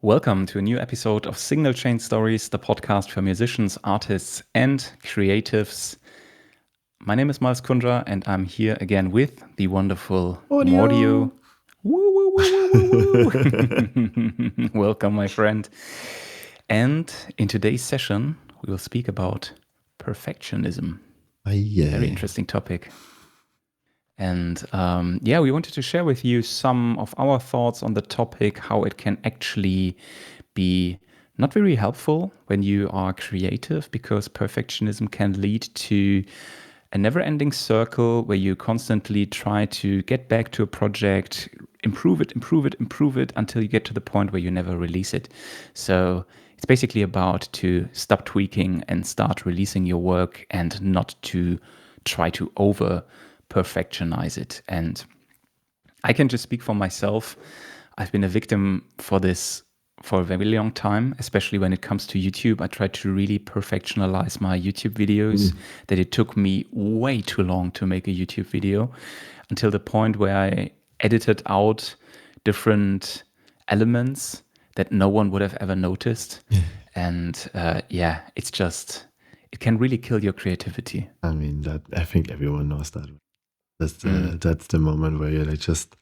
Welcome to a new episode of Signal Chain Stories, the podcast for musicians, artists, and creatives. My name is Miles Kundra, and I'm here again with the wonderful Mordio. Audio. Woo, woo, woo, woo, woo, woo. Welcome, my friend. And in today's session, we will speak about perfectionism. Very Yeah. interesting topic. And we wanted to share with you some of our thoughts on the topic, how it can actually be not very helpful when you are creative, because perfectionism can lead to a never ending circle where you constantly try to get back to a project, improve it until you get to the point where you never release it. So it's basically about to stop tweaking and start releasing your work and not to try to over perfectionize it. And I can just speak for myself. I've been a victim for this for a very long time, especially when it comes to YouTube. I tried to really perfectionalize my YouTube videos, that it took me way too long to make a YouTube video, until the point where I edited out different elements that no one would have ever noticed. And it's just, it can really kill your creativity. I mean that I think everyone knows that. That's the moment where you're like just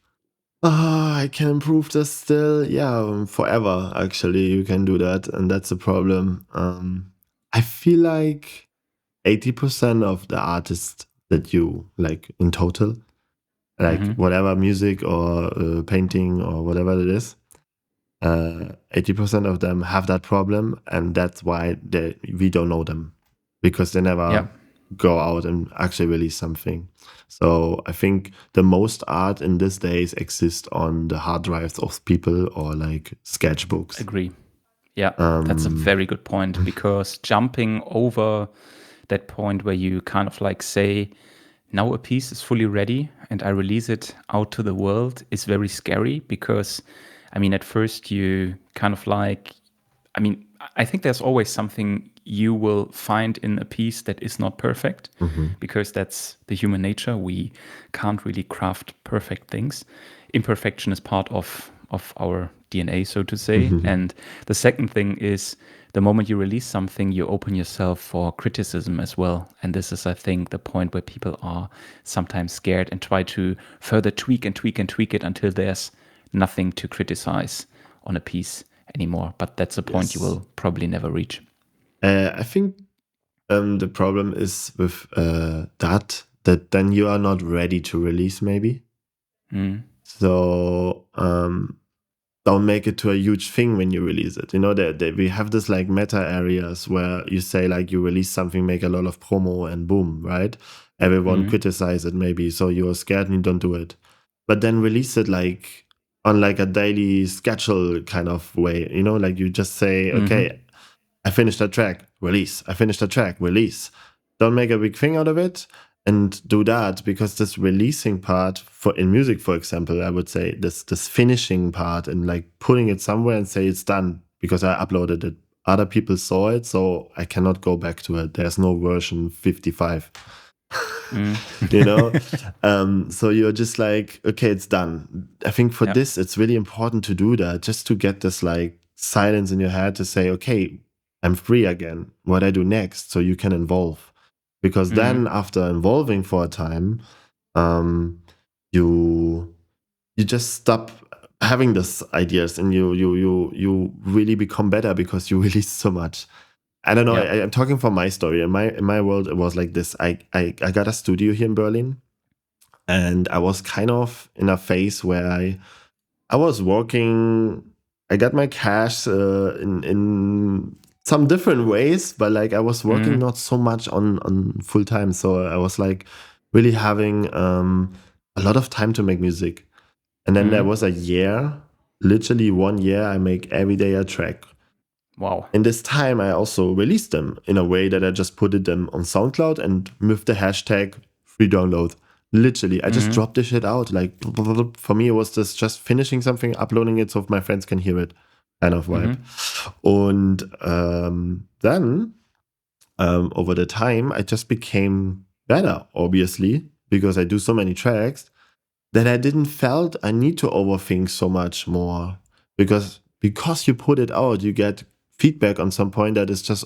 I can improve this still. Yeah, forever actually you can do that, and that's the problem. I feel like 80% of the artists that you like in total, like whatever music or painting or whatever it is, 80% of them have that problem, and that's why we don't know them, because they never go out and actually release something. So I think the most art in these days exists on the hard drives of people or like sketchbooks. Agree. Yeah, that's a very good point, because jumping over that point where you kind of like say, now a piece is fully ready and I release it out to the world is very scary, because, I mean, at first you kind of like, I mean, I think there's always something you will find in a piece that is not perfect, because that's the human nature. We can't really craft perfect things. Imperfection is part of our DNA, so to say. And the second thing is, the moment you release something, you open yourself for criticism as well. And this is, I think, the point where people are sometimes scared and try to further tweak it until there's nothing to criticize on a piece anymore. But that's a point you will probably never reach. I think the problem is with that then you are not ready to release, maybe. So don't make it to a huge thing when you release it. You know, we have this like meta areas where you say like you release something, make a lot of promo, and boom, right? Everyone criticize it maybe, so you're scared and you don't do it. But then release it like on like a daily schedule kind of way. You know, like you just say, okay, I finished that track, release. I finished that track, release. Don't make a big thing out of it, and do that, because this releasing part for in music, for example, I would say this finishing part and like putting it somewhere and say it's done because I uploaded it. Other people saw it, so I cannot go back to it. There's no version 55. You know? So you're just like, okay, it's done. I think for this, it's really important to do that, just to get this like silence in your head to say, okay, I'm free again. What I do next, so you can evolve. Because then after evolving for a time, you just stop having these ideas, and you really become better because you release so much. I don't know. I'm talking from my story. In my world, it was like this. I got a studio here in Berlin, and I was kind of in a phase where I was working. I got my cash in some different ways, but like I was working not so much on full time. So I was like really having a lot of time to make music. And then there was a year, literally 1 year, I make every day a track. Wow. In this time, I also released them in a way that I just put them on SoundCloud and with the hashtag free download. Literally, I just dropped the shit out. Like, for me, it was just finishing something, uploading it so my friends can hear it, kind of vibe. And then, over the time, I just became better, obviously, because I do so many tracks that I didn't felt I need to overthink so much more. Because because you put it out, you get feedback on some point that is just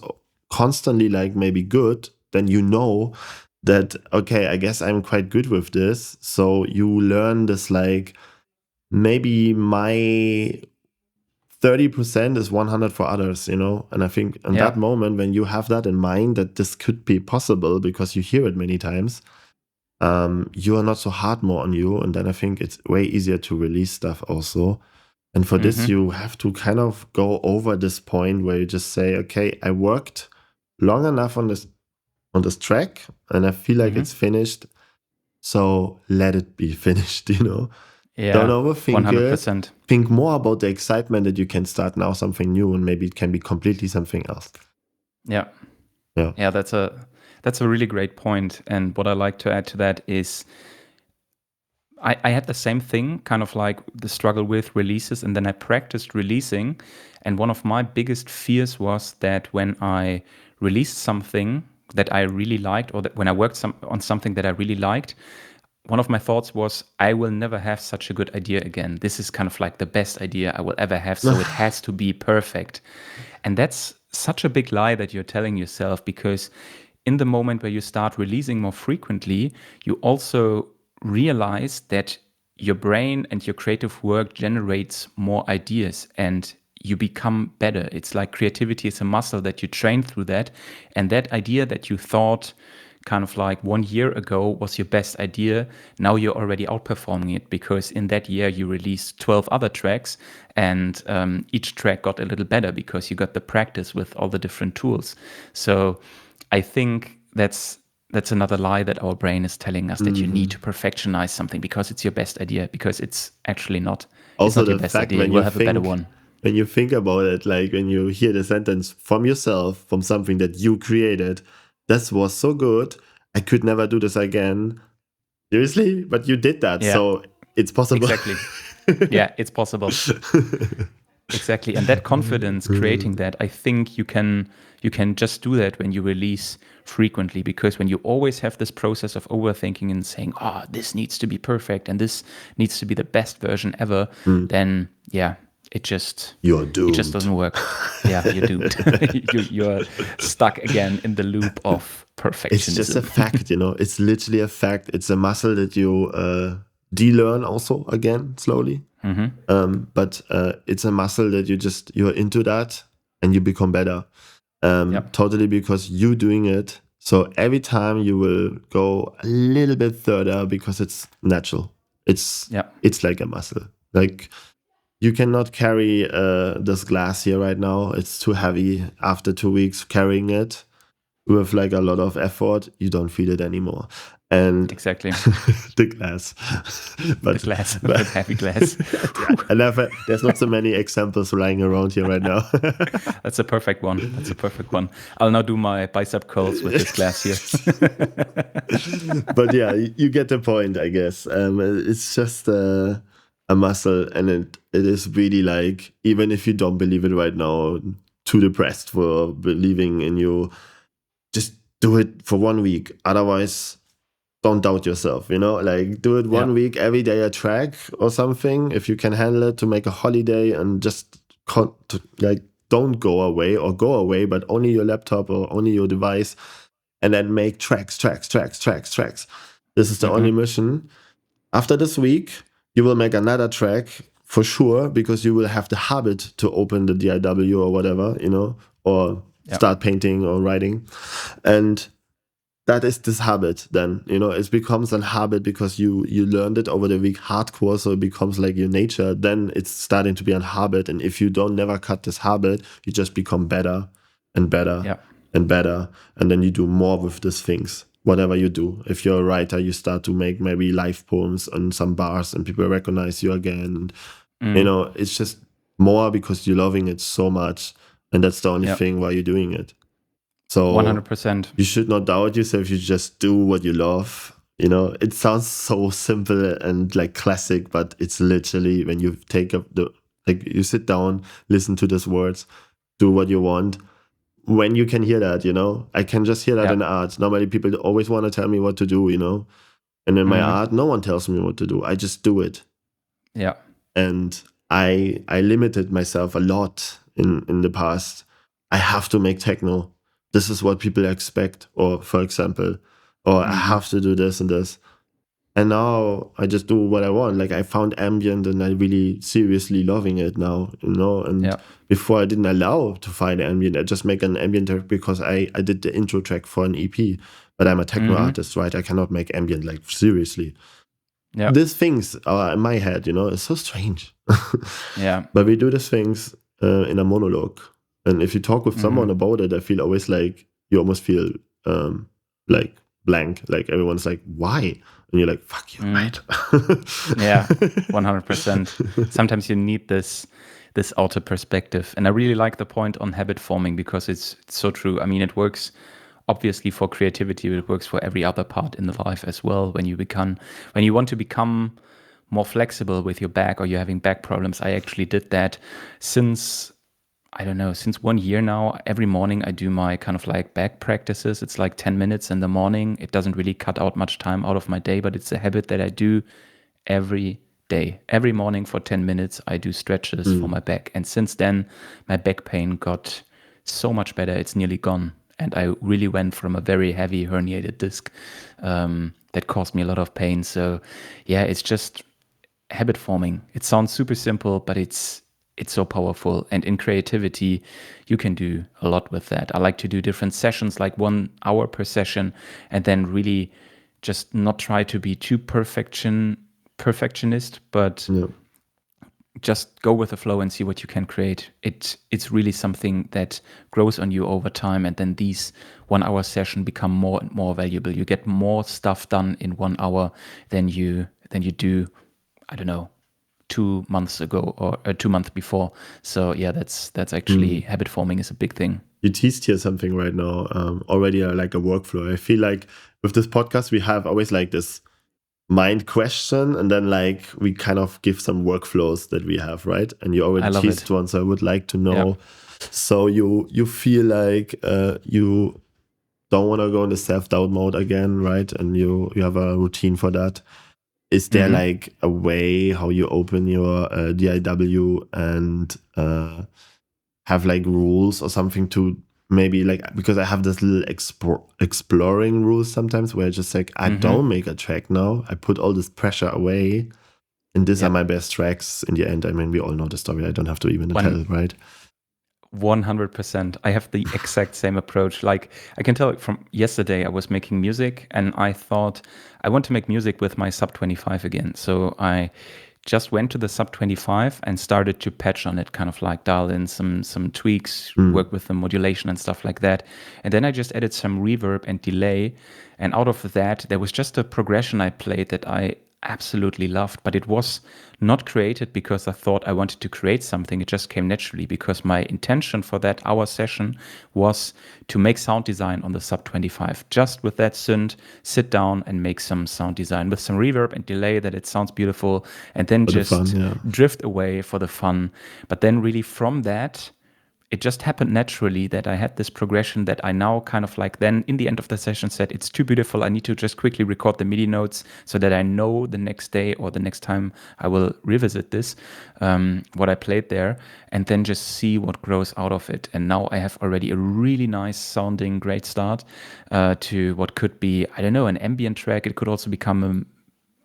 constantly like maybe good, then you know that, okay, I guess I'm quite good with this. So you learn this, like, maybe my 30% is 100 for others, And I think in Yeah. that moment, when you have that in mind, that this could be possible because you hear it many times, you are not so hard more on you. And then I think it's way easier to release stuff also. And for this, you have to kind of go over this point where you just say, okay, I worked long enough on this track, and I feel like it's finished. So let it be finished, Don't Yeah. overthink it. 100%. Think more about the excitement that you can start now something new, and maybe it can be completely something else. Yeah. Yeah. Yeah, that's a really great point. And what I like to add to that is I had the same thing, kind of like the struggle with releases, and then I practiced releasing. And one of my biggest fears was that when I released something that I really liked, or that when I worked on something that I really liked, one of my thoughts was, I will never have such a good idea again. This is kind of like the best idea I will ever have, so it has to be perfect. And that's such a big lie that you're telling yourself, because in the moment where you start releasing more frequently, you also realize that your brain and your creative work generates more ideas and you become better. It's like creativity is a muscle that you train through that. And that idea that you thought kind of like 1 year ago was your best idea, now you're already outperforming it, because in that year you released 12 other tracks, and each track got a little better because you got the practice with all the different tools. So I think that's another lie that our brain is telling us, that you need to perfectionize something because it's your best idea, because it's actually not. It's Also, not your the best fact idea. when You will you have a better think one. when you think about it, like when you hear the sentence from yourself, from something that you created, this was so good, I could never do this again. Seriously? But you did that, Yeah, so it's possible. exactly. Yeah, it's possible. Exactly. And that confidence, creating that, I think you can just do that when you release frequently, because when you always have this process of overthinking and saying, oh, this needs to be perfect and this needs to be the best version ever, then yeah, it just You're it just doomed. doesn't work. Yeah, you're doomed. You're stuck again in the loop of It's just a perfectionism. fact, It's literally a fact. It's a muscle that you de-learn also again slowly. But it's a muscle that you're into that and you become better. Yep. Totally, because you doing it. So every time you will go a little bit further because it's natural. It's Yep. it's like a muscle. Like, you cannot carry this glass here right now. It's too heavy. After 2 weeks carrying it with like a lot of effort, you don't feel it anymore. And Exactly. the glass, The but, glass, but that heavy glass. there's not so many examples lying around here right now. That's a perfect one. That's a perfect one. I'll now do my bicep curls with this glass here. But yeah, you get the point, I guess. It's just a muscle, and it is really like, even if you don't believe it right now, too depressed for believing in you, just do it for 1 week. Otherwise, don't doubt yourself, like, do it Yeah. 1 week, every day a track or something, if you can handle it, to make a holiday, and just like, don't go away, or go away, but only your laptop or only your device, and then make tracks. This is the only mission. After this week, you will make another track for sure, because you will have the habit to open the DIW or whatever, or Yeah. start painting or writing. And that is this habit then, it becomes a habit because you learned it over the week hardcore, so it becomes like your nature. Then it's starting to be a habit, and if you don't never cut this habit, you just become better and better Yeah. and better, and then you do more with these things, whatever you do. If you're a writer, you start to make maybe live poems on some bars, and people recognize you again. It's just more because you're loving it so much, and that's the only Yeah. thing why you're doing it. So 100%. you should not doubt yourself. You just do what you love. It sounds so simple and like classic, but it's literally, when you take up like, you sit down, listen to these words, do what you want. When you can hear that, I can just hear that Yeah. in art. Normally people always want to tell me what to do, and in my art, no one tells me what to do. I just do it. Yeah. And I limited myself a lot in the past. I have to make techno. This is what people expect, or for example, or I Mm-hmm. have to do this and this. And now I just do what I want. Like I found ambient and I really seriously loving it now, and Yeah. before I didn't allow to find ambient. I just make an ambient track because I did the intro track for an EP, but I'm a techno Mm-hmm. artist, right? I cannot make ambient like seriously. Yeah. These things are in my head, it's so strange. Yeah. But we do these things in a monologue. And if you talk with Mm-hmm. someone about it, I feel always like you almost feel like blank. Like everyone's like, why? And you're like, fuck, you're Mm-hmm. right. Yeah, 100%. Sometimes you need this outer perspective. And I really like the point on habit forming because it's so true. I mean, it works obviously for creativity, but it works for every other part in the life as well. When you want to become more flexible with your back or you're having back problems, I actually did that since I don't know, since 1 year now, every morning I do my kind of like back practices. It's like 10 minutes in the morning. It doesn't really cut out much time out of my day, but it's a habit that I do every day. Every morning for 10 minutes, I do stretches for Mm, my back. And since then, my back pain got so much better. It's nearly gone. And I really went from a very heavy herniated disc that caused me a lot of pain. So, yeah, it's just habit forming. It sounds super simple, but it's so powerful. And in creativity, you can do a lot with that. I like to do different sessions, like 1 hour per session, and then really just not try to be too perfectionist, but yeah. just go with the flow and see what you can create. It's really something that grows on you over time, and then these 1 hour session become more and more valuable. You get more stuff done in 1 hour than you do, I don't know, 2 months ago or 2 months before. So yeah, that's actually Mm. habit forming is a big thing. You teased here something right now. Already like a workflow. I feel like with this podcast, we have always like this mind question, and then like we kind of give some workflows that we have, right? And you already I love it. teased one, so I would like to Yeah. know. So you feel like you don't want to go into self-doubt mode again, right? And you have a routine for that. Is there Hmm. like a way how you open your DIW and have like rules or something to maybe like, because I have this little exploring rules sometimes where I just like, I Hmm. don't make a track now. I put all this pressure away, and these are Yeah. my best tracks in the end. I mean, we all know the story. I don't have to even One tell, right? 100%. I have the exact same approach. Like I can tell from yesterday, I was making music and I thought I want to make music with my sub 25 again. So I just went to the sub 25 and started to patch on it, kind of like dial in some tweaks, Mm. work with the modulation and stuff like that. And then I just added some reverb and delay. And out of that, there was just a progression I played that I absolutely loved, but it was not created because I thought I wanted to create something. It just came naturally because my intention for that hour session was to make sound design on the sub 25. Just with that synth, sit down and make some sound design with some reverb and delay that it sounds beautiful, and then For the fun, just yeah. drift away for the fun. But then really from that, it just happened naturally that I had this progression that I now kind of like then in the end of the session said, it's too beautiful. I need to just quickly record the MIDI notes so that I know the next day or the next time I will revisit this, what I played there, and then just see what grows out of it. And now I have already a really nice sounding, great start to what could be, I don't know, an ambient track. It could also become a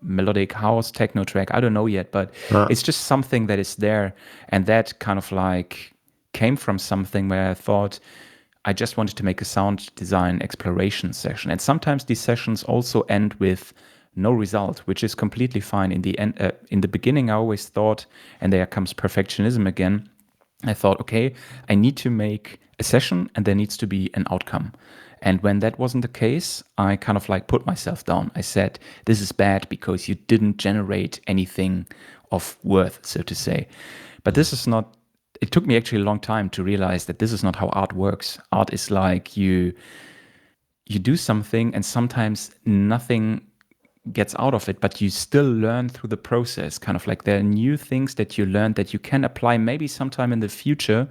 melodic house techno track. I don't know yet, but Ah, it's just something that is there. And that kind of like came from something where I thought I just wanted to make a sound design exploration session. And sometimes these sessions also end with no result, which is completely fine. In the end, in the beginning, I always thought, and there comes perfectionism again. I thought, okay, I need to make a session and there needs to be an outcome. And when that wasn't the case, I kind of like put myself down. I said, this is bad because you didn't generate anything of worth, so to say. But this is not, it took me actually a long time to realize that this is not how art works. Art is like you do something and sometimes nothing gets out of it, but you still learn through the process. Kind of like there are new things that you learn that you can apply maybe sometime in the future,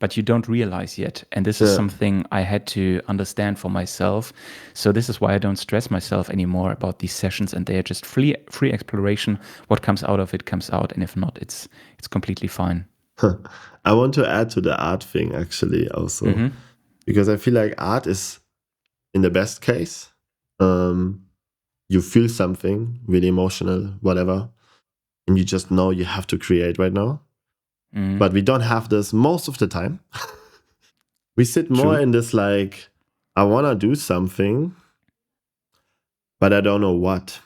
but you don't realize yet. And this is Yeah. something I had to understand for myself. So this is why I don't stress myself anymore about these sessions, and they are just free exploration. What comes out of it comes out, and if not, it's completely fine. I want to add to the art thing actually also, because I feel like art is, in the best case, you feel something really emotional, whatever, and you just know you have to create right now. But we don't have this most of the time. We sit more True. in this like, I want to do something, but I don't know what.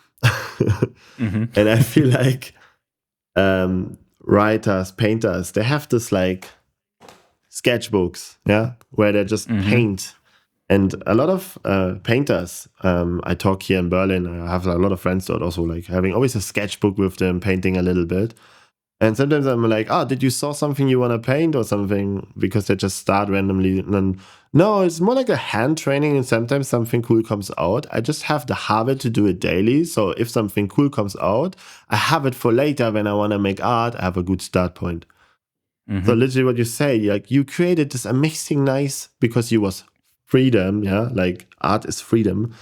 And I feel like writers, painters, they have this like sketchbooks, yeah, where they just paint. And a lot of painters, I talk here in Berlin, I have a lot of friends that also like having always a sketchbook with them, painting a little bit. And sometimes I'm like, did you saw something you want to paint or something? Because they just start randomly. And then, no, it's more like a hand training. And sometimes something cool comes out. I just have the habit to do it daily. So if something cool comes out, I have it for later when I want to make art. I have a good start point. So literally what you say, like you created this amazing nice because you was freedom. Yeah. Like art is freedom.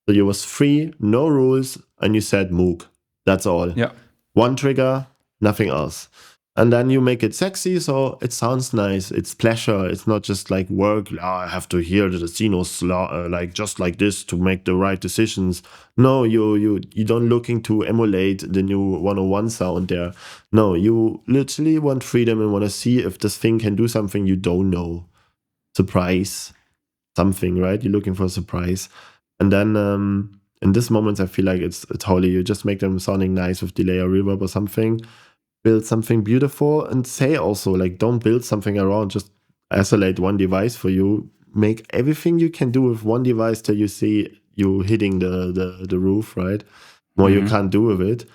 So you was free, no rules. And you said MOOC. That's all. Yeah. One trigger, nothing else. And then you make it sexy, so it sounds nice. It's pleasure. It's not just like work. I have to hear the sinos like just like this to make the right decisions. No, you don't looking to emulate the new 101 sound there. No, you literally want freedom and want to see if this thing can do something you don't know. Surprise, something, right? You're looking for a surprise. And then in this moments, I feel like it's holy. You just make them sounding nice with delay or reverb or something. Build something beautiful and say also like don't build something around, just isolate one device for you. Make everything you can do with one device till you see you hitting the roof, right? More you can't do with it.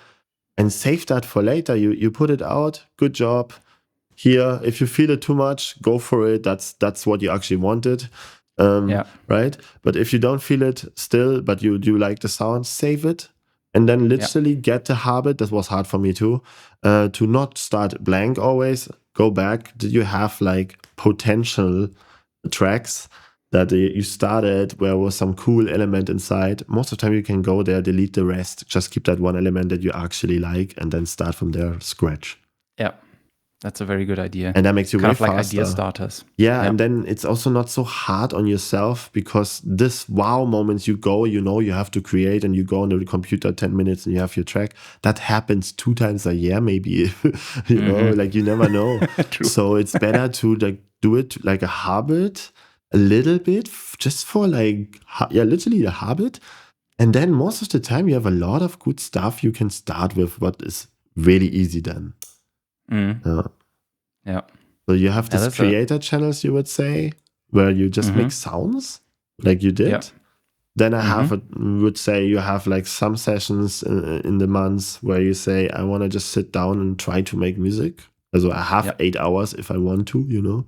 And save that for later. You put it out, good job. Here, if you feel it too much, go for it. That's what you actually wanted. Right? But if you don't feel it still, but you do like the sound, save it. And then literally get the habit, that was hard for me too, to not start blank always. Go back. Did you have like potential tracks that you started where was some cool element inside? Most of the time you can go there, delete the rest, just keep that one element that you actually like, and then start from there, scratch. Yeah. That's a very good idea. And that makes you kind way of like faster. idea starters. Yeah, and then it's also not so hard on yourself because this wow moments you go, you know you have to create and you go on the computer 10 minutes and you have your track. That happens 2 times a year maybe, you know, like you never know. So it's better to like do it like a habit, a little bit, just for like, literally a habit. And then most of the time you have a lot of good stuff you can start with what is really easy then. Yeah. So you have these creator channels, you would say, where you just make sounds like you did. Yeah. Then I would say you have like some sessions in the months where you say, I want to just sit down and try to make music. So I have 8 hours if I want to, you know,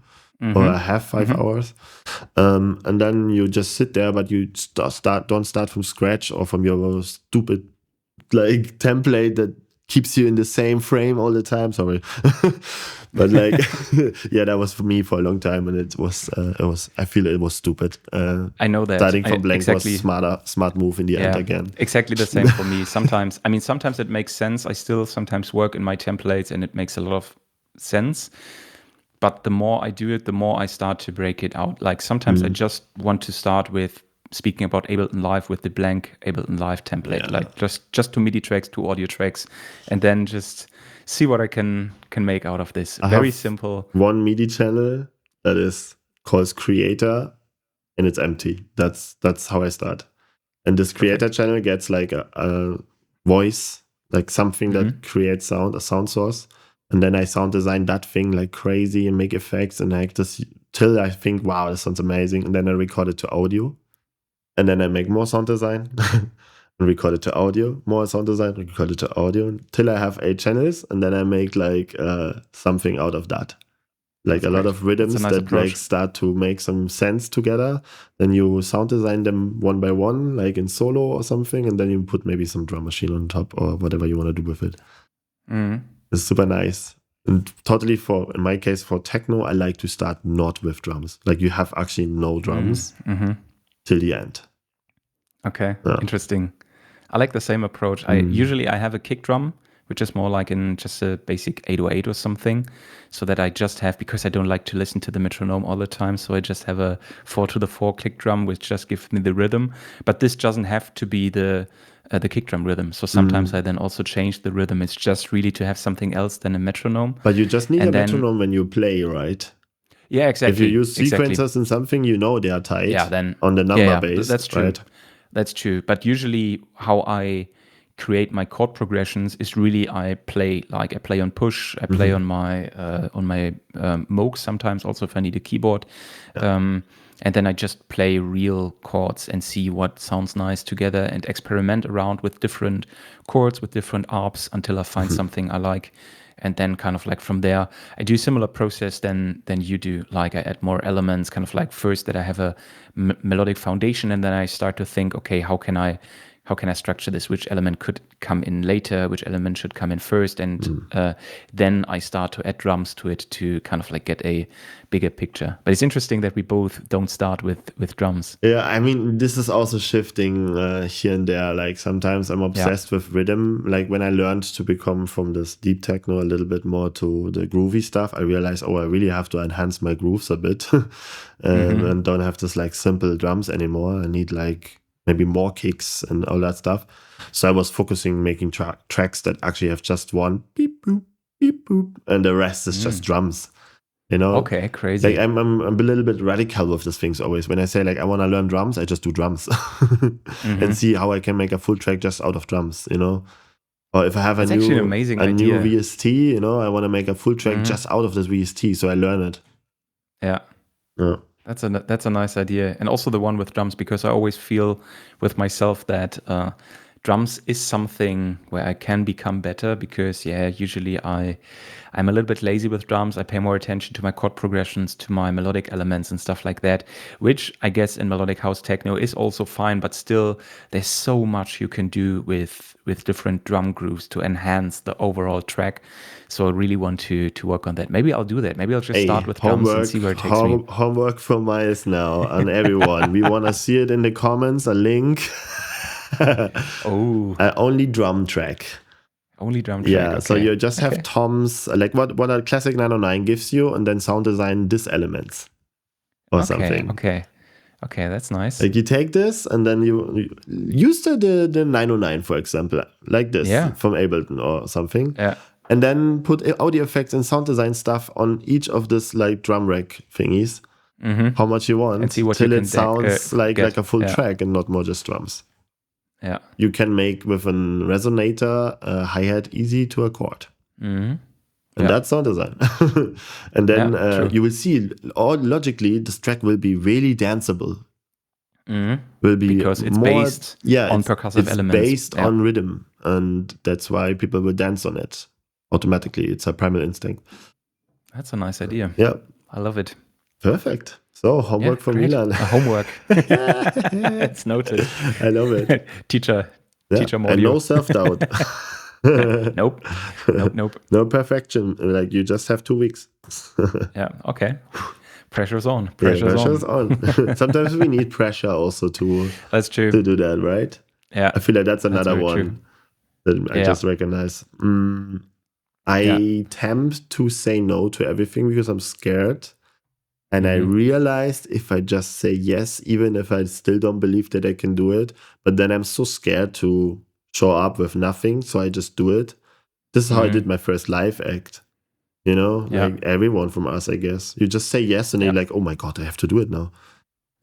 or I have 5 hours. And then you just sit there, but you don't start from scratch or from your stupid like template that keeps you in the same frame all the time. Sorry. But like, yeah, that was for me for a long time. And it was, I feel it was stupid. I know that. Starting from blank was smart move in the end again. Exactly the same for me. Sometimes it makes sense. I still sometimes work in my templates and it makes a lot of sense. But the more I do it, the more I start to break it out. Like sometimes I just want to start with speaking about Ableton Live with the blank Ableton Live template, like just 2 MIDI tracks, 2 audio tracks, and then just see what I can make out of this. Very simple. One MIDI channel that is called Creator, and it's empty. That's how I start. And this Creator channel gets like a voice, like something that creates sound, a sound source. And then I sound design that thing like crazy and make effects and like this till I think, wow, this sounds amazing. And then I record it to audio. And then I make more sound design and record it to audio, more sound design, record it to audio until I have 8 channels. And then I make like something out of that. Like a lot of rhythms that like start to make some sense together. Then you sound design them one by one, like in solo or something. And then you put maybe some drum machine on top or whatever you want to do with it. It's super nice. And totally in my case, for techno, I like to start not with drums. Like you have actually no drums till the end. Okay, Yeah. interesting. I like the same approach. I have a kick drum, which is more like in just a basic 808 or something, so that I just have, because I don't like to listen to the metronome all the time, so I just have a 4/4 kick drum, which just gives me the rhythm. But this doesn't have to be the kick drum rhythm. So sometimes I then also change the rhythm. It's just really to have something else than a metronome. But you just need And a then, metronome when you play, right? yeah, If you exactly, use sequencers in something, you know they are tight Yeah, then on the number based, that's true. right? That's true. But usually, how I create my chord progressions is really I play on push. I play on my Moog sometimes also if I need a keyboard, and then I just play real chords and see what sounds nice together and experiment around with different chords with different arps until I find something I like. And then kind of like from there, I do a similar process than you do. Like I add more elements, kind of like first that I have a melodic foundation, and then I start to think, okay, how can I structure this? Which element could come in later? Which element should come in first? And then I start to add drums to it to kind of like get a bigger picture. But it's interesting that we both don't start with drums. Yeah, I mean, this is also shifting here and there. Like sometimes I'm obsessed with rhythm. Like when I learned to become from this deep techno a little bit more to the groovy stuff, I realized, I really have to enhance my grooves a bit and don't have this like simple drums anymore. I need like maybe more kicks and all that stuff. So I was focusing making tracks that actually have just one beep boop, beep boop, and the rest is just drums. You know, okay, crazy. Like I'm a little bit radical with these things always. When I say like I want to learn drums, I just do drums and see how I can make a full track just out of drums. You know, or if I have That's a actually an new amazing idea. VST, you know, I want to make a full track just out of this VST, so I learn it. Yeah. Yeah. That's a nice idea, and also the one with drums, because I always feel with myself that drums is something where I can become better, because usually I'm a little bit lazy with drums. I pay more attention to my chord progressions, to my melodic elements and stuff like that, which I guess in melodic house techno is also fine, but still there's so much you can do with different drum grooves to enhance the overall track. So I really want to work on that. Maybe I'll do that. Maybe I'll just start with drums and see where it takes me. Homework for Miles now on everyone. We want to see it in the comments, a link. Only drum track. Only drum track. Yeah, okay. So you just have toms, like what a classic 909 gives you, and then sound design diss elements or something. Okay, that's nice. Like you take this and then you use the 909, for example, like this from Ableton or something. Yeah. And then put audio effects and sound design stuff on each of this like drum rack thingies. How much you want, and see what till you it sounds like a full Yeah. track and not more just drums. Yeah. You can make with a resonator a hi-hat easy to a chord. And that's sound design. And then you will see, all logically, this track will be really danceable. Will be because it's more, based on percussive elements. It's based on rhythm. And that's why people will dance on it automatically. It's a primal instinct. That's a nice idea. Yeah. I love it. Perfect. So homework for Milan. Homework. It's noted. I love it. Teacher Mordio. And no self-doubt. Nope. No perfection. Like you just have 2 weeks. Yeah. Okay. Pressure's on. Pressure's on. Sometimes we need pressure also to that's true. To do that, right? Yeah. I feel like that's another one that I just recognize. I tend to say no to everything because I'm scared. And I realized if I just say yes, even if I still don't believe that I can do it, but then I'm so scared to show up with nothing, so I just do it. This is how I did my first live act. You know, like everyone from us, I guess. You just say yes, and you're like, oh my God, I have to do it now.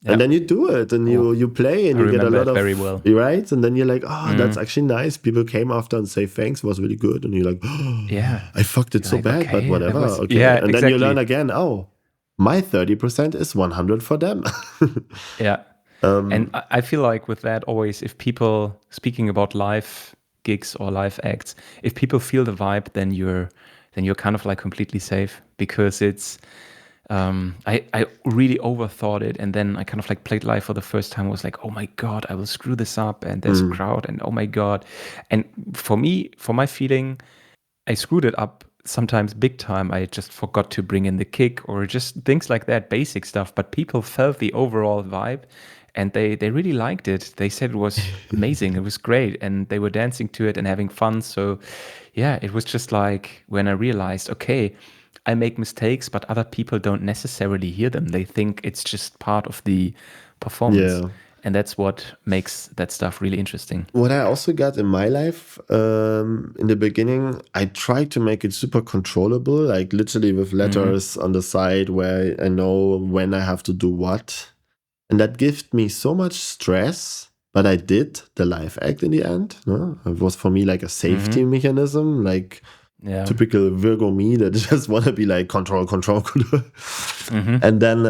Yeah. And then you do it, and you play, and you get a lot of very well. Right? And then you're like, that's actually nice. People came after and say thanks, it was really good. And you're like, I fucked it so bad, but whatever. And then you learn again, my 30% is 100 for them. And I feel like with that always, if people, speaking about live gigs or live acts, if people feel the vibe, then you're kind of like completely safe, because it's I really overthought it, and then I kind of like played live for the first time. I was like, oh my God, I will screw this up, and there's a crowd, and oh my God. And for me, for my feeling, I screwed it up sometimes big time, I just forgot to bring in the kick or just things like that, basic stuff. But people felt the overall vibe and they really liked it. They said it was amazing. It was great. And they were dancing to it and having fun. So yeah, it was just like when I realized, okay, I make mistakes, but other people don't necessarily hear them. They think it's just part of the performance. Yeah. And that's what makes that stuff really interesting. What I also got in my life, in the beginning, I tried to make it super controllable, like literally with letters on the side where I know when I have to do what. And that gave me so much stress, but I did the live act in the end. No? It was for me like a safety mechanism, like Yeah. typical Virgo me that just want to be like control, control, control. And then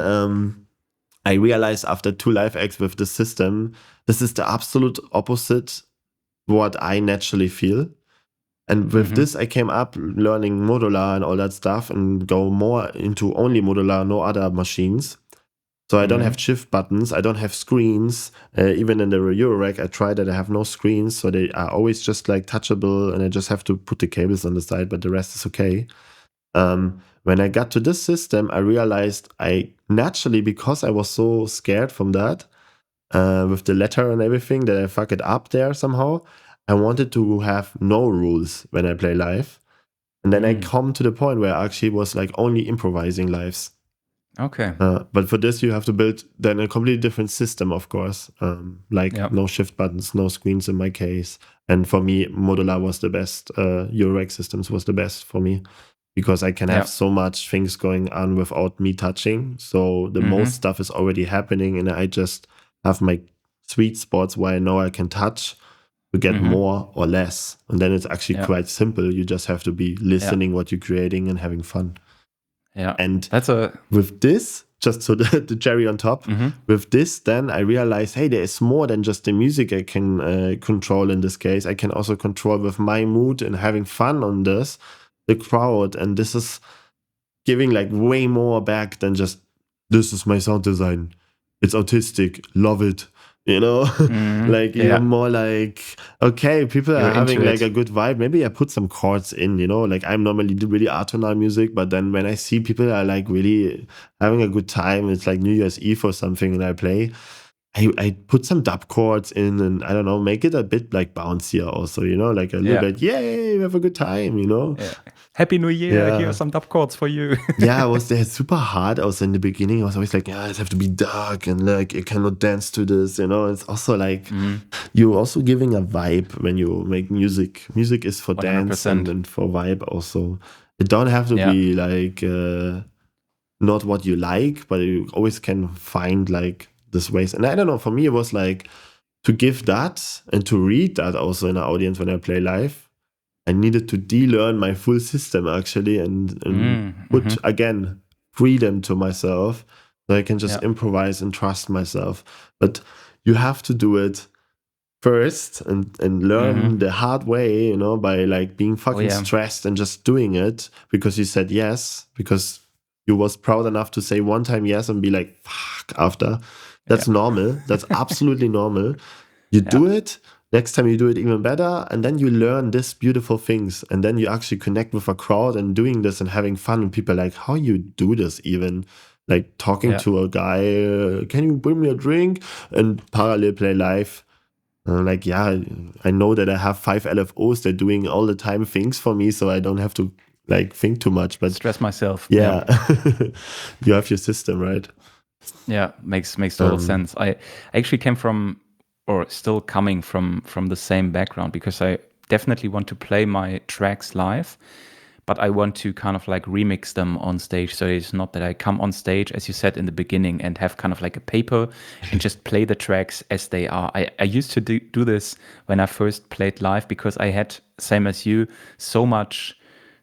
I realized after 2 live acts with the system, this is the absolute opposite what I naturally feel. And with this, I came up learning modular and all that stuff and go more into only modular, no other machines. So I don't have shift buttons. I don't have screens. Even in the Eurorack, I tried that I have no screens. So they are always just like touchable and I just have to put the cables on the side, but the rest is okay. When I got to this system, I realized I naturally, because I was so scared from that, with the letter and everything, that I fuck it up there somehow. I wanted to have no rules when I play live. And then I come to the point where I actually was like only improvising lives. Okay. But for this, you have to build then a completely different system, of course. No shift buttons, no screens in my case. And for me, modular was the best. Eurorack systems was the best for me because I can have so much things going on without me touching. So the most stuff is already happening, and I just have my sweet spots where I know I can touch to get more or less. And then it's actually quite simple. You just have to be listening what you're creating and having fun. Yeah. And that's with this, just so the cherry on top, with this, then I realized, hey, there is more than just the music I can control in this case. I can also control with my mood and having fun on this, the crowd. And this is giving like way more back than just, this is my sound design. It's autistic. Love it. You know, like you're more like, okay, people are having like a good vibe. Maybe I put some chords in, you know, like I'm normally do really atonal music, but then when I see people are like really having a good time, it's like New Year's Eve or something, and I play, I put some dub chords in and I don't know, make it a bit like bouncier also, you know, like a little bit, yay, we have a good time, you know. Yeah. Happy New Year, here are some dub chords for you. Yeah, I was there super hard. Also in the beginning, I was always like, yeah, it have to be dark and like you cannot dance to this, you know. It's also like you're also giving a vibe when you make music. Music is for 100%. Dance and for vibe also. It don't have to be like not what you like, but you always can find like this ways. And I don't know, for me it was like to give that and to read that also in the audience when I play live. I needed to de-learn my full system actually and put again freedom to myself so I can just improvise and trust myself. But you have to do it first and learn the hard way, you know, by like being fucking stressed and just doing it because you said yes, because you was proud enough to say one time yes and be like, fuck after. That's normal. That's absolutely normal. You do it. Next time you do it even better, and then you learn these beautiful things, and then you actually connect with a crowd and doing this and having fun. And people are like, how you do this even? Like talking to a guy, can you bring me a drink? And parallel play live. Like, yeah, I know that I have 5 LFOs. They're doing all the time things for me, so I don't have to like think too much. But stress myself. Yeah, you have your system, right? Yeah, makes total sense. I actually came from, or still coming from the same background, because I definitely want to play my tracks live, but I want to kind of like remix them on stage. So it's not that I come on stage, as you said in the beginning, and have kind of like a paper and just play the tracks as they are. I used to do this when I first played live because I had, same as you, so much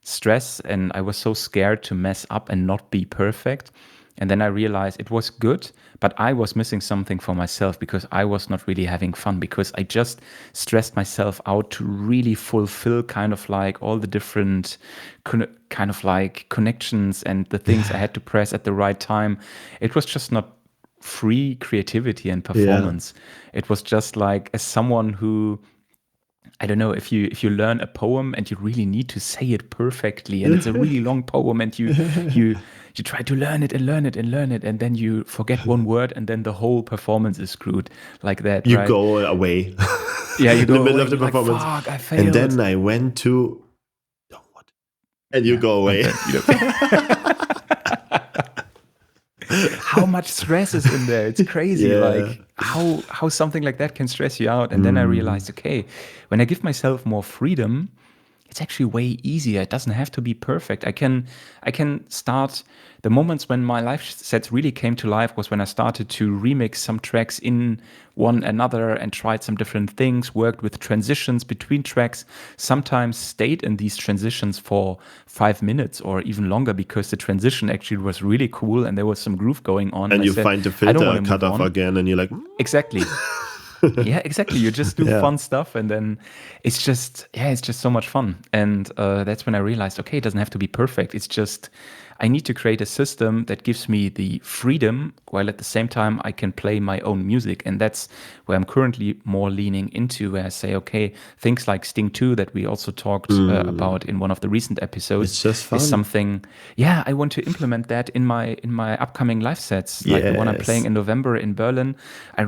stress and I was so scared to mess up and not be perfect. And then I realized it was good, but I was missing something for myself because I was not really having fun, because I just stressed myself out to really fulfill kind of like all the different kind of like connections and the things I had to press at the right time. It was just not free creativity and performance. It was just like, as someone who I don't know if you learn a poem and you really need to say it perfectly, and it's a really long poem, and you you try to learn it and learn it and learn it, and then you forget one word, and then the whole performance is screwed, like that, You right? go away Yeah, you in the go middle away of and the you're like, performance. fuck, I And failed. then I went to, what? And you Yeah, go and away. then how much stress is in there? It's crazy. Yeah. Like how something like that can stress you out. And then I realized, okay, when I give myself more freedom, it's actually way easier. It doesn't have to be perfect. I can start the moments when my life sets really came to life was when I started to remix some tracks in one another and tried some different things, worked with transitions between tracks, sometimes stayed in these transitions for 5 minutes or even longer because the transition actually was really cool and there was some groove going on. And And I you said, find the I don't filter want to cut move off on. again, and you're like, Exactly. Yeah, exactly. You just do yeah. fun stuff, and then it's just so much fun. And that's when I realized, okay, it doesn't have to be perfect. It's just I need to create a system that gives me the freedom, while at the same time I can play my own music. And that's where I'm currently more leaning into, where I say, okay, things like Sting 2 that we also talked about in one of the recent episodes It's just is fun. something. Yeah, I want to implement that in my upcoming live sets, like the one I'm playing Yes. in November in Berlin. I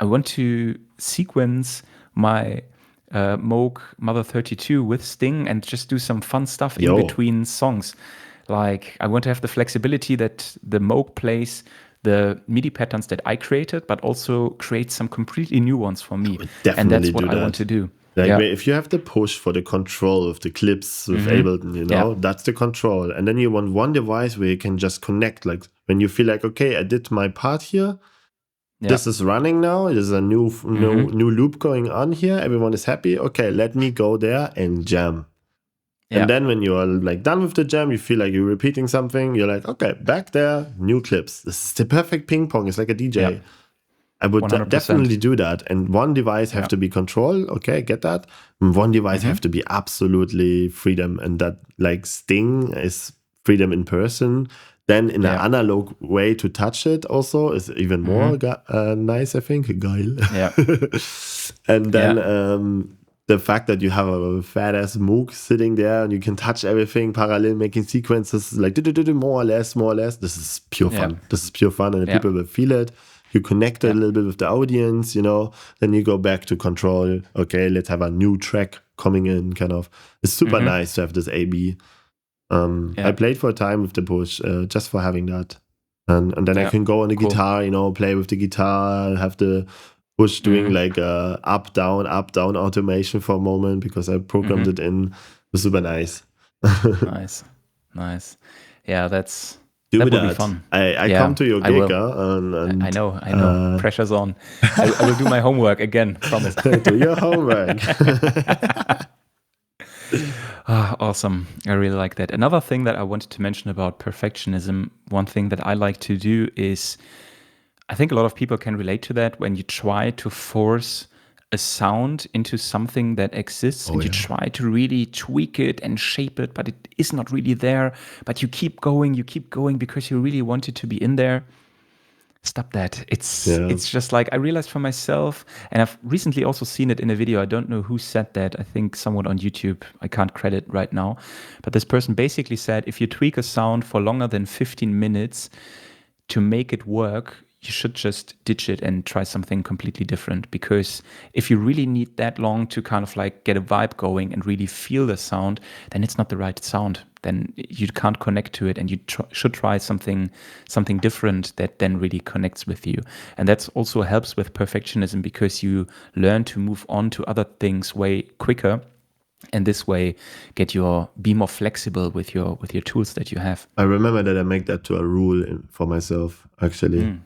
want to sequence my Moog Mother 32 with Sting and just do some fun stuff in Yo, between songs. Like I want to have the flexibility that the Moog plays the MIDI patterns that I created, but also create some completely new ones for me. would And definitely that's what do I want that. to do. Like Yeah. if you have the push for the control of the clips with Hmm. Ableton, Yeah. that's the control. And then you want one device where you can just connect. Like when you feel like, okay, I did my part here. Yeah. This is running now. There's a new loop going on here. Everyone is happy. Okay, let me go there and jam. And Yeah. then when you are like done with the jam, you feel like you're repeating something. You're like, okay, back there, new clips. This is the perfect ping pong. It's like a Yeah. DJ. I would 100%. definitely do that. And one device have Yeah. to be control. Okay, get that. And one device Hmm. have to be absolutely freedom. And that like Sting is freedom in person. Then in an Yeah. analog way to touch it also is even more Hmm. nice, I think. Geil. Yeah. And then Yeah. the fact that you have a fat ass Moog sitting there and you can touch everything parallel, making sequences like more or less, more or less. This is pure Yeah. fun. This is pure fun, and the Yeah. people will feel it. You connect a Yeah. little bit with the audience, then you go back to control. Okay, let's have a new track coming in, kind of. It's super Hmm. nice to have this A/B. I Yeah. played for a time with the push, just for having that. And then I Yeah. can go on the Cool. guitar, play with the guitar, have the push doing Hmm. like up, down automation for a moment because I programmed Hmm. it in. It was super nice. Nice. Nice. Yeah, Do that would be that. fun. I come Yeah, to your I gig, will. huh? I And know, I know. Pressure's on. I will do my homework again, promise. do your homework. Ah, awesome. I really like that. Another thing that I wanted to mention about perfectionism, one thing that I like to do is I think a lot of people can relate to that when you try to force a sound into something that exists Oh and you yeah. try to really tweak it and shape it, but it is not really there. But you keep going because you really want it to be in there. Stop that. Yeah. It's just like I realized for myself, and I've recently also seen it in a video. I don't know who said that. I think someone on YouTube. I can't credit right now. But this person basically said if you tweak a sound for longer than 15 minutes, to make it work, you should just ditch it and try something completely different. Because if you really need that long to kind of like get a vibe going and really feel the sound, then it's not the right sound. Then you can't connect to it, and you should try something different that then really connects with you. And that's also helps with perfectionism because you learn to move on to other things way quicker, and this way be more flexible with your tools that you have. I remember that I make that to a rule for myself, actually.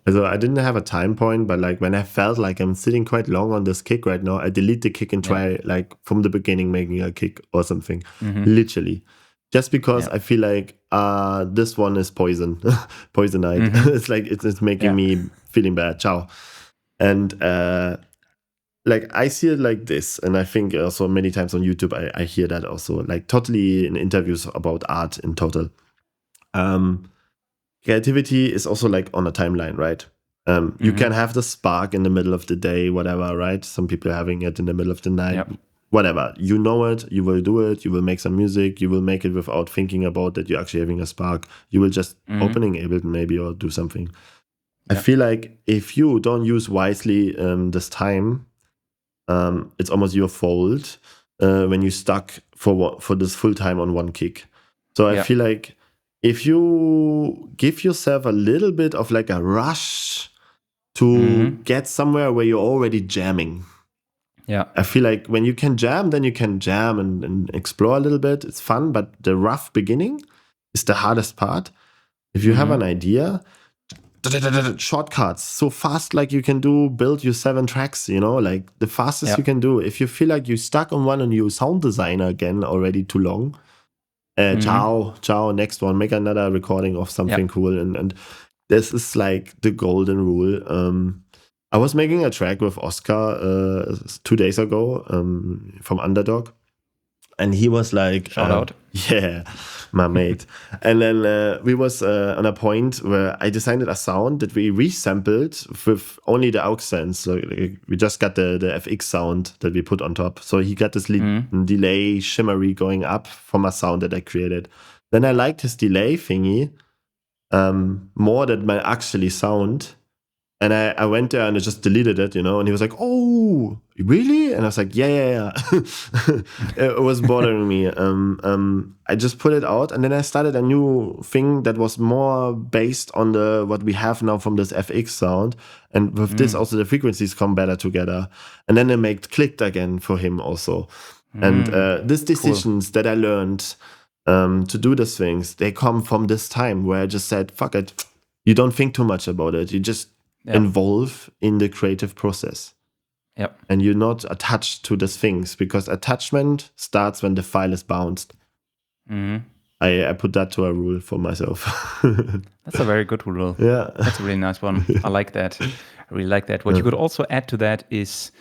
So I didn't have a time point, but like when I felt like I'm sitting quite long on this kick right now, I delete the kick and Yeah. try like from the beginning making a kick or something. Hmm. Literally. Just because Yeah. I feel like this one is poison. Poisonite. Hmm. It's like it's making Yeah. me feeling bad. Ciao. And like I see it like this, and I think also many times on YouTube I hear that also, like totally in interviews about art in total. Creativity is also like on a timeline, right? You can have the spark in the middle of the day, whatever, right? Some people are having it in the middle of the night, Yep. whatever. You know it, you will do it, you will make some music, you will make it without thinking about that you're actually having a spark. You will just opening Ableton maybe or do something. I feel like if you don't use wisely this time, it's almost your fault when you stuck for this full time on one kick. So I feel like if you give yourself a little bit of like a rush to get somewhere where you're already jamming. Yeah. I feel like when you can jam, then you can jam and explore a little bit. It's fun, but the rough beginning is the hardest part. If you have an idea, shortcuts so fast, like you can build your 7 tracks, like the fastest you can do. If you feel like you stuck on one and you sound designer again already too long, ciao, next one, make another recording of something cool. And this is like the golden rule. I was making a track with Oscar 2 days ago from Underdog. And he was like, shout out. Yeah, my mate. And then we was on a point where I designed a sound that we resampled with only the aux sense. So we just got the FX sound that we put on top. So he got this delay shimmery going up from a sound that I created. Then I liked his delay thingy more than my actually sound. And I went there and I just deleted it, and he was like, "Oh, really?" And I was like, "Yeah." It was bothering me. I just put it out, and then I started a new thing that was more based on what we have now from this FX sound, and with this also the frequencies come better together. And then it clicked again for him also. And these decisions that I learned to do these things, they come from this time where I just said, "Fuck it." You don't think too much about it. You just involve in the creative process. And you're not attached to these things, because attachment starts when the file is bounced. I put that to a rule for myself. That's a very good rule. Yeah. That's a really nice one. I like that. I really like that. What you could also add to that is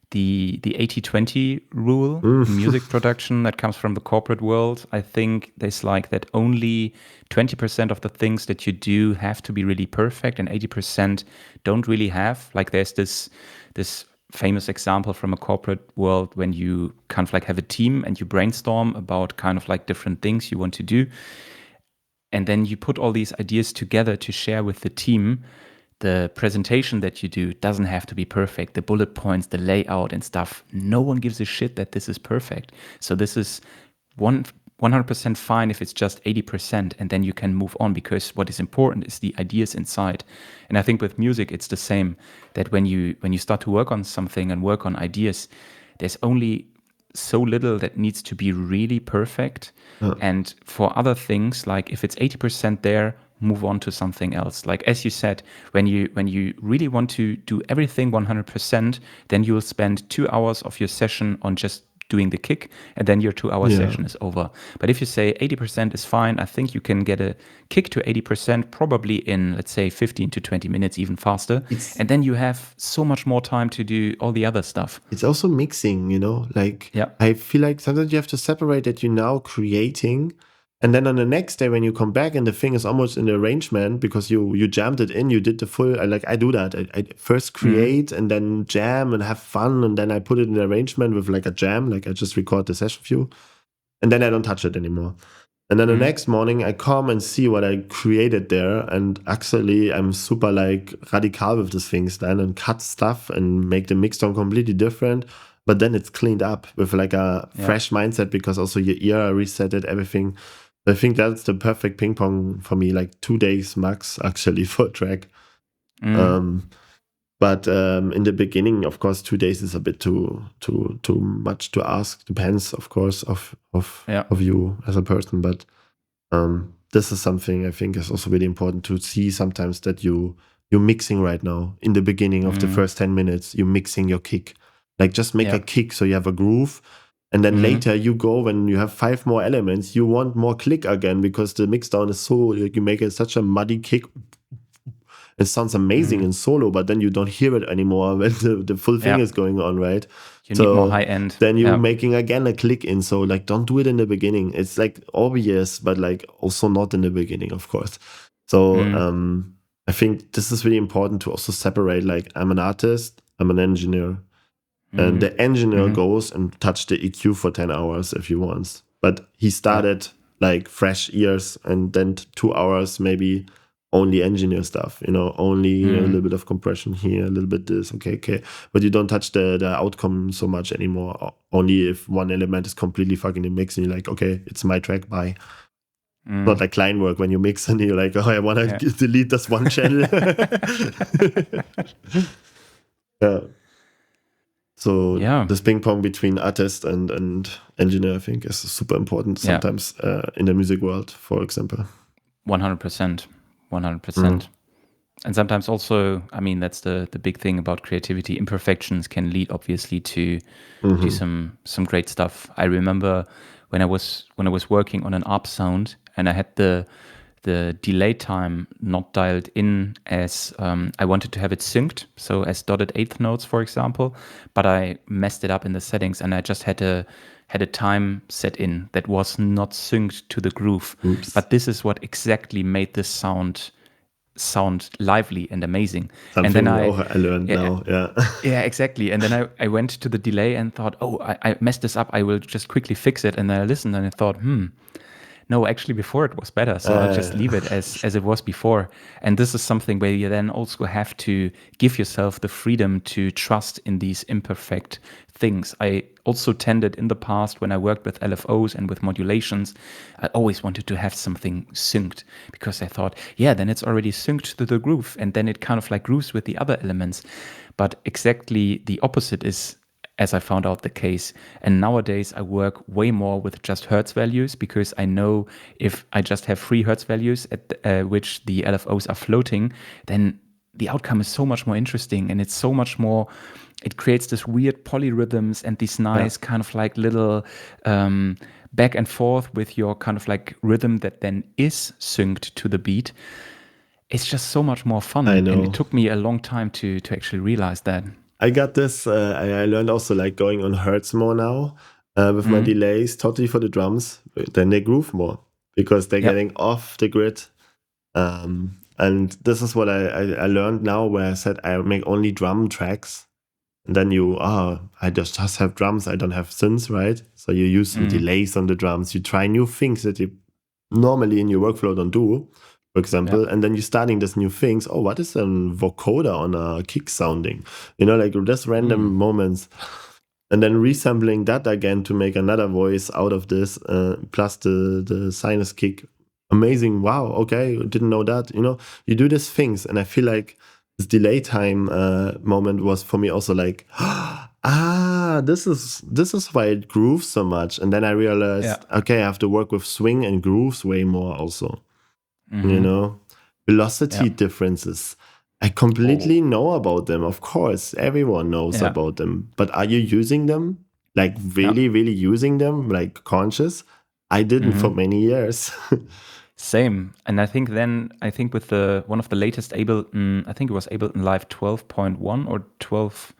the 80-20 rule in music production that comes from the corporate world. I think there's like that only 20% of the things that you do have to be really perfect, and 80% don't really have. Like there's this famous example from a corporate world when you kind of like have a team and you brainstorm about kind of like different things you want to do. And then you put all these ideas together to share with the team. The presentation that you do doesn't have to be perfect. The bullet points, the layout and stuff, no one gives a shit that this is perfect. So this is 100% fine if it's just 80%, and then you can move on, because what is important is the ideas inside. And I think with music, it's the same, that when you start to work on something and work on ideas, there's only so little that needs to be really perfect. And for other things, like if it's 80% there, move on to something else. Like as you said, when you really want to do everything 100%, then you will spend 2 hours of your session on just doing the kick, and then your 2 hour session is over. But if you say 80% is fine, I think you can get a kick to 80% probably in, let's say, 15 to 20 minutes, even faster. And then you have so much more time to do all the other stuff. It's also mixing, like I feel like sometimes you have to separate that you're now creating, and then on the next day when you come back and the thing is almost in the arrangement because you jammed it in, you did the full, I do that. I first create and then jam and have fun, and then I put it in the arrangement with like a jam, like I just record the session view, and then I don't touch it anymore. And then the next morning I come and see what I created there, and actually I'm super like radical with these things then, and cut stuff and make the mix tone completely different. But then it's cleaned up with like a fresh mindset, because also your ear reset it, everything. I think that's the perfect ping pong for me, like 2 days max actually for a track. But in the beginning, of course, 2 days is a bit too much to ask. Depends, of course, of you as a person. But this is something I think is also really important to see sometimes, that you're mixing right now. In the beginning of the first 10 minutes, you're mixing your kick. Like just make a kick so you have a groove. And then later you go, when you have 5 more elements, you want more click again, because the mix down is so, you make it such a muddy kick. It sounds amazing in solo, but then you don't hear it anymore when the full thing is going on, right? You need more high end. Then you're making again a click in. So like, don't do it in the beginning. It's like obvious, but like also not in the beginning, of course. So I think this is really important to also separate, like, I'm an artist, I'm an engineer. And the engineer goes and touch the EQ for 10 hours if he wants. But he started like fresh ears and then 2 hours maybe only engineer stuff, only a little bit of compression here, a little bit this, okay. But you don't touch the outcome so much anymore. Only if one element is completely fucking the mix and you're like, okay, it's my track, bye. Not like client work when you mix and you're like, oh, I want to delete this one channel. Yeah. So this ping pong between artist and engineer, I think, is super important sometimes in the music world, for example. 100%. And sometimes also, I mean, that's the big thing about creativity. Imperfections can lead obviously to some great stuff. I remember when I was working on an ARP sound and I had the delay time not dialed in as I wanted to have it synced, so as dotted eighth notes, for example, but I messed it up in the settings and I just had a time set in that was not synced to the groove. Oops. But this is what exactly made this sound lively and amazing. Something and then I learned now. Yeah, exactly. And then I went to the delay and thought, oh, I messed this up, I will just quickly fix it. And then I listened and I thought, no, actually before it was better, so I'll just leave it as it was before. And this is something where you then also have to give yourself the freedom to trust in these imperfect things. I also tended in the past, when I worked with LFOs and with modulations, I always wanted to have something synced because I thought, yeah, then it's already synced to the groove and then it kind of like grooves with the other elements. But exactly the opposite is, as I found out, the case. And nowadays I work way more with just Hertz values because I know if I just have 3 Hertz values at which the LFOs are floating, then the outcome is so much more interesting and it's so much more, it creates this weird polyrhythms and these nice kind of like little back and forth with your kind of like rhythm that then is synced to the beat. It's just so much more fun. I know. And it took me a long time to actually realize that. I got this. I learned also like going on Hertz more now with my delays, totally for the drums. Then they groove more because they're getting off the grid. And this is what I learned now, where I said I make only drum tracks. And then I just have drums. I don't have synths, right? So you use some delays on the drums. You try new things that you normally in your workflow don't do, for example, and then you're starting this new things. Oh, what is a vocoder on a kick sounding? Like just random moments. And then resampling that again to make another voice out of this, plus the sinus kick. Amazing. Wow. Okay. Didn't know that. You do these things. And I feel like this delay time moment was for me also like, this is why it grooves so much. And then I realized, okay, I have to work with swing and grooves way more also. Velocity differences. I completely know about them. Of course, everyone knows about them. But are you using them? Like really, really using them? Like conscious? I didn't for many years. Same. And I think with one of the latest Ableton, I think it was Ableton Live 12.1 or 12,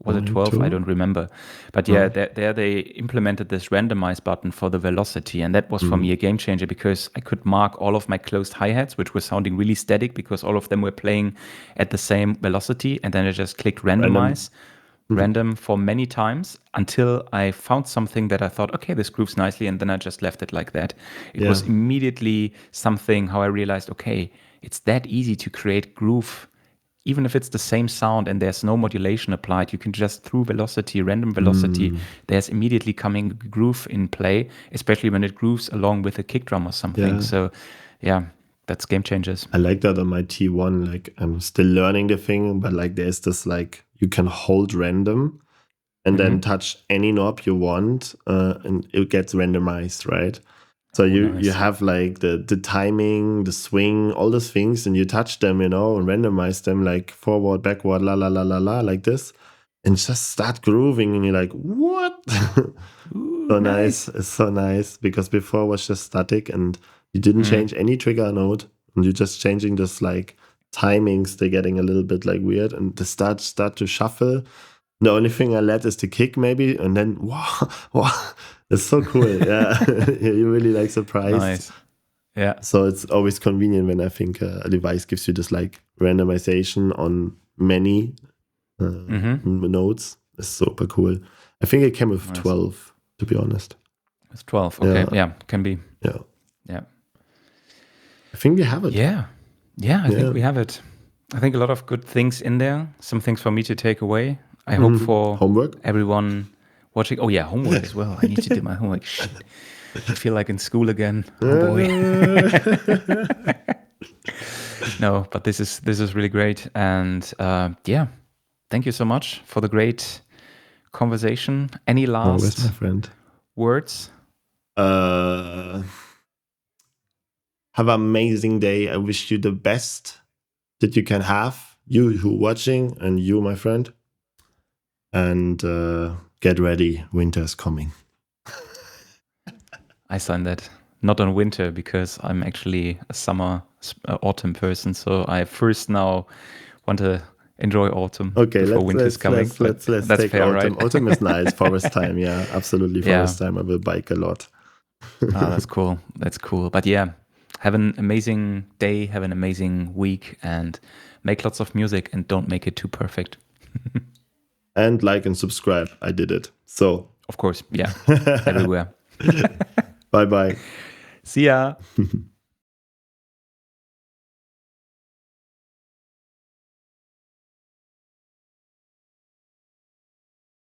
was it 12? I don't remember. But there they implemented this randomize button for the velocity. And that was for me a game changer because I could mark all of my closed hi-hats, which were sounding really static because all of them were playing at the same velocity. And then I just clicked randomize. Random for many times until I found something that I thought, okay, this grooves nicely, and then I just left it like that. It was immediately something how I realized, okay, it's that easy to create groove, even if it's the same sound and there's no modulation applied. You can just through velocity, random velocity, there's immediately coming groove in play, especially when it grooves along with a kick drum or something. So that's game changers. I like that on my T1. Like I'm still learning the thing, but like there's this like you can hold random and then touch any knob you want and it gets randomized, right? So you have like the timing, the swing, all those things, and you touch them, and randomize them like forward, backward, la la la la la, like this, and just start grooving, and you're like, what? So nice. It's so nice because before it was just static and you didn't change any trigger note, and you're just changing this like timings. They're getting a little bit like weird, and they start to shuffle. The only thing I let is the kick maybe, and then wow, it's so cool. Yeah, you're really like surprised. Nice. Yeah. So it's always convenient when I think a device gives you this like randomization on many nodes is super cool. I think it came with 12, to be honest. It's 12. Okay. Yeah. Can be. Yeah. Yeah. I think we have it. Yeah. Yeah. I think we have it. I think a lot of good things in there. Some things for me to take away. I hope for homework, everyone watching. Oh yeah, homework as well. I need to do my homework. Shit. I feel like in school again. Oh boy. No, but this is really great. And yeah, thank you so much for the great conversation. Any last my friend. words? Have an amazing day. I wish you the best that you can have, you who watching and you, my friend. And get ready. Winter's coming. I sign that. Not on winter because I'm actually a summer, autumn person. So I first now want to enjoy autumn before winter's coming. Let's that's take fair, autumn. Right? Autumn is nice. Forest time. Yeah, absolutely. Forest time. I will bike a lot. That's cool. That's cool. But yeah, have an amazing day. Have an amazing week and make lots of music and don't make it too perfect. And like and subscribe. I did it. So. Of course. Yeah. Everywhere. Bye-bye. See ya.